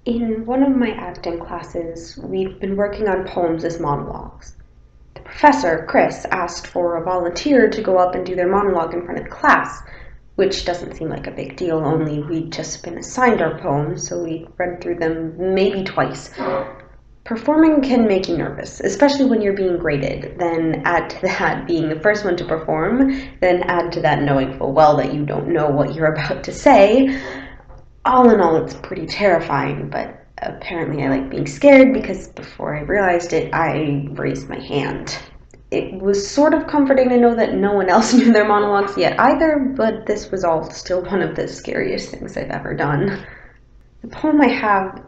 In one of my acting classes, we've been working on poems as monologues. The professor, Chris, asked for a volunteer to go up and do their monologue in front of the class, which doesn't seem like a big deal, only we'd just been assigned our poems, so we read through them maybe twice. Performing can make you nervous, especially when you're being graded. Then add to that being the first one to perform, then add to that knowing full well that you don't know what you're about to say. All in all, it's pretty terrifying, but apparently I like being scared because before I realized it, I raised my hand. It was sort of comforting to know that no one else knew their monologues yet either, but this was all still one of the scariest things I've ever done. The poem I have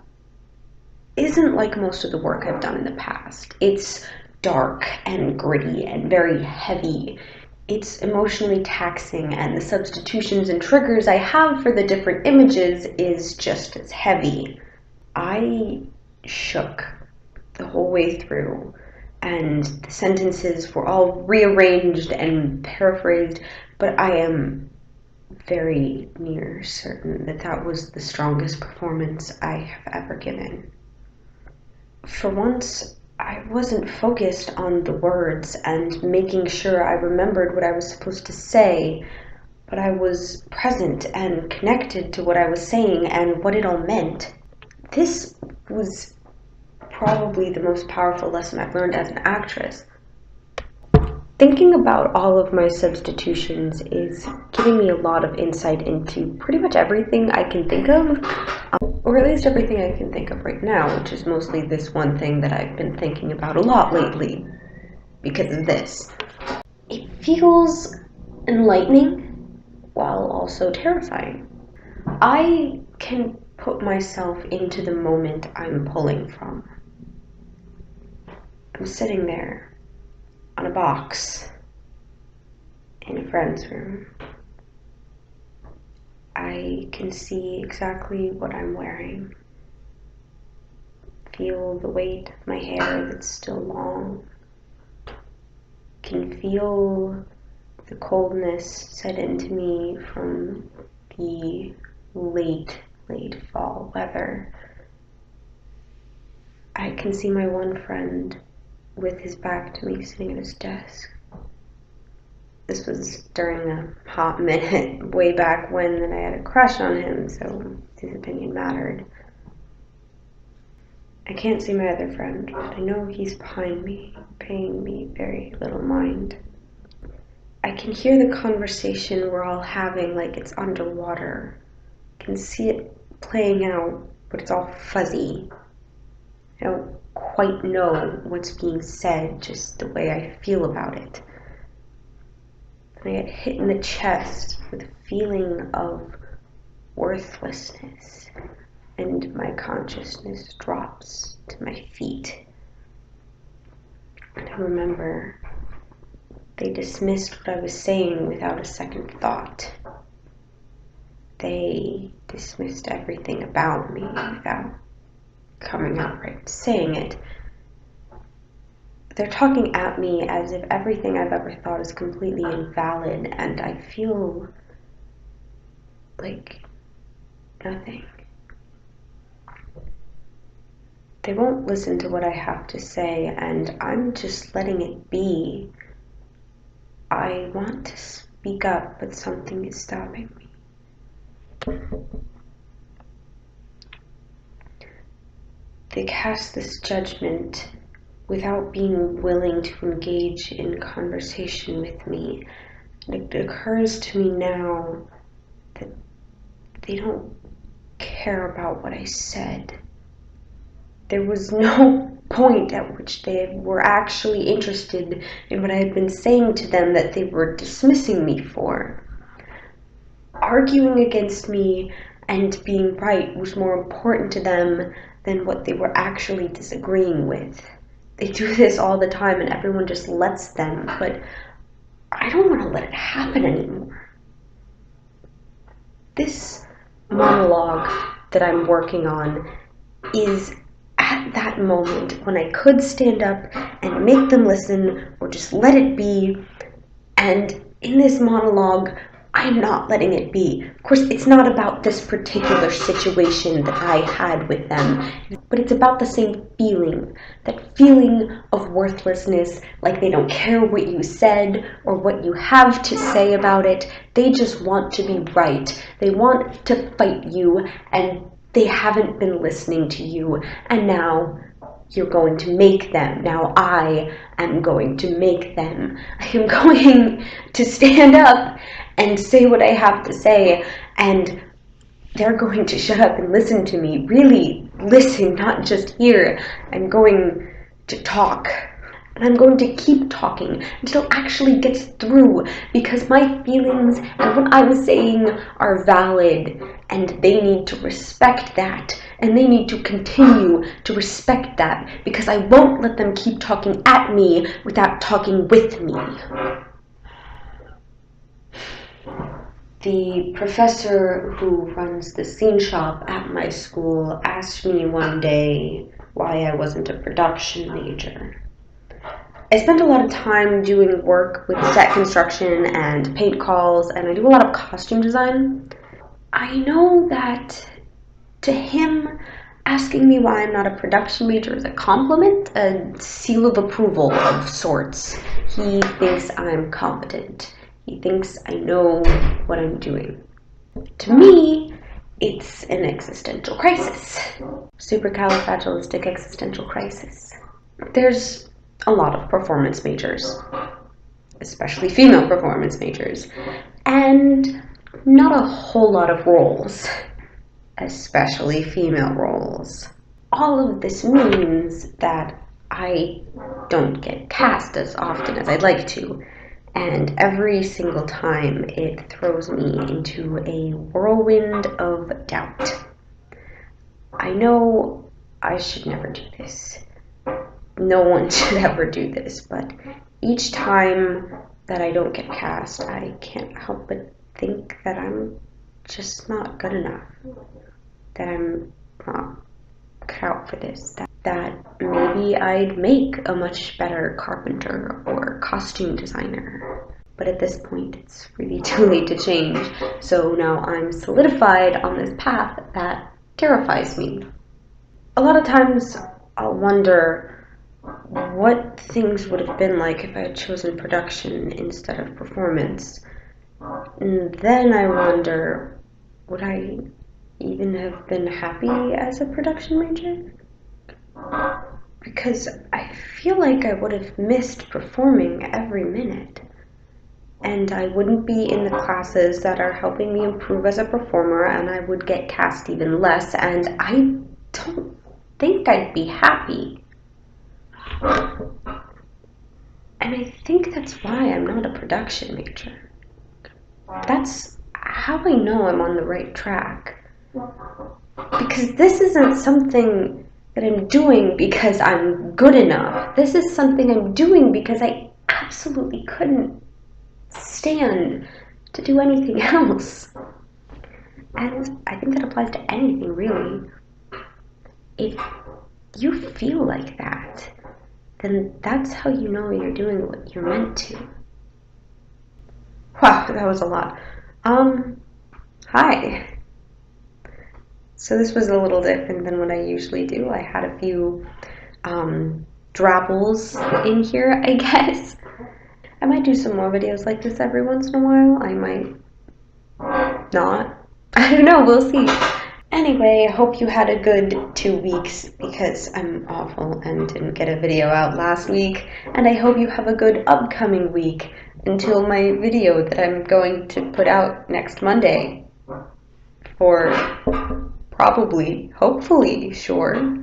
isn't like most of the work I've done in the past. It's dark and gritty and very heavy. It's emotionally taxing, and the substitutions and triggers I have for the different images is just as heavy. I shook the whole way through, and the sentences were all rearranged and paraphrased, but I am very near certain that that was the strongest performance I have ever given. For once, I wasn't focused on the words and making sure I remembered what I was supposed to say, but I was present and connected to what I was saying and what it all meant. This was probably the most powerful lesson I've learned as an actress. Thinking about all of my substitutions is giving me a lot of insight into pretty much everything I can think of, or at least everything I can think of right now, which is mostly this one thing that I've been thinking about a lot lately because of this. It feels enlightening while also terrifying. I can put myself into the moment I'm pulling from. I'm sitting there on a box in a friend's room. I can see exactly what I'm wearing. Feel the weight of my hair that's still long. Can feel the coldness set into me from the late fall weather. I can see my one friend with his back to me sitting at his desk. This was during a hot minute way back when that I had a crush on him, so his opinion mattered. I can't see my other friend, but I know he's behind me, paying me very little mind. I can hear the conversation we're all having like it's underwater. I can see it playing out, but it's all fuzzy. I don't quite know what's being said, just the way I feel about it. And I get hit in the chest with a feeling of worthlessness, and my consciousness drops to my feet. And I remember they dismissed what I was saying without a second thought. They dismissed everything about me without coming out right saying it. They're talking at me as if everything I've ever thought is completely invalid, and I feel like nothing. They won't listen to what I have to say, and I'm just letting it be. I want to speak up, but something is stopping me. They cast this judgment without being willing to engage in conversation with me. And it occurs to me now that they don't care about what I said. There was no point at which they were actually interested in what I had been saying to them that they were dismissing me for. Arguing against me and being right was more important to them than what they were actually disagreeing with. They do this all the time and everyone just lets them, but I don't want to let it happen anymore. This monologue that I'm working on is at that moment when I could stand up and make them listen or just let it be. And in this monologue, I'm not letting it be. Of course, it's not about this particular situation that I had with them, but it's about the same feeling, that feeling of worthlessness, like they don't care what you said or what you have to say about it. They just want to be right. They want to fight you, and they haven't been listening to you, and now you're going to make them. Now I am going to make them. I am going to stand up and say what I have to say, and they're going to shut up and listen to me. Really listen, not just hear. I'm going to talk. And I'm going to keep talking until it actually gets through, because my feelings and what I'm saying are valid, and they need to respect that, and they need to continue to respect that, because I won't let them keep talking at me without talking with me. The professor who runs the scene shop at my school asked me one day why I wasn't a production major. I spent a lot of time doing work with set construction and paint calls, and I do a lot of costume design. I know that to him, asking me why I'm not a production major is a compliment, a seal of approval of sorts. He thinks I'm competent. He thinks I know what I'm doing. To me, it's an existential crisis. Supercalifragilistic existential crisis. There's a lot of performance majors, especially female performance majors, and not a whole lot of roles, especially female roles. All of this means that I don't get cast as often as I'd like to, and every single time it throws me into a whirlwind of doubt. I know I should never do this. No one should ever do this, but each time that I don't get cast, I can't help but think that I'm just not good enough, that I'm not cut out for this, that maybe I'd make a much better carpenter or costume designer. But at this point, it's really too late to change, so now I'm solidified on this path that terrifies me. A lot of times I'll wonder what things would have been like if I had chosen production instead of performance. And then I wonder, would I even have been happy as a production major? Because I feel like I would have missed performing every minute. And I wouldn't be in the classes that are helping me improve as a performer, and I would get cast even less, and I don't think I'd be happy. And I think that's why I'm not a production major. That's how I know I'm on the right track. Because this isn't something that I'm doing because I'm good enough. This is something I'm doing because I absolutely couldn't stand to do anything else. And I think that applies to anything, really. If you feel like that, then that's how you know you're doing what you're meant to. Wow, that was a lot. Hi. So this was a little different than what I usually do. I had a few drabbles in here, I guess. I might do some more videos like this every once in a while. I might not. I don't know, we'll see. Anyway, I hope you had a good 2 weeks, because I'm awful and didn't get a video out last week. And I hope you have a good upcoming week until my video that I'm going to put out next Monday. For probably, hopefully, sure.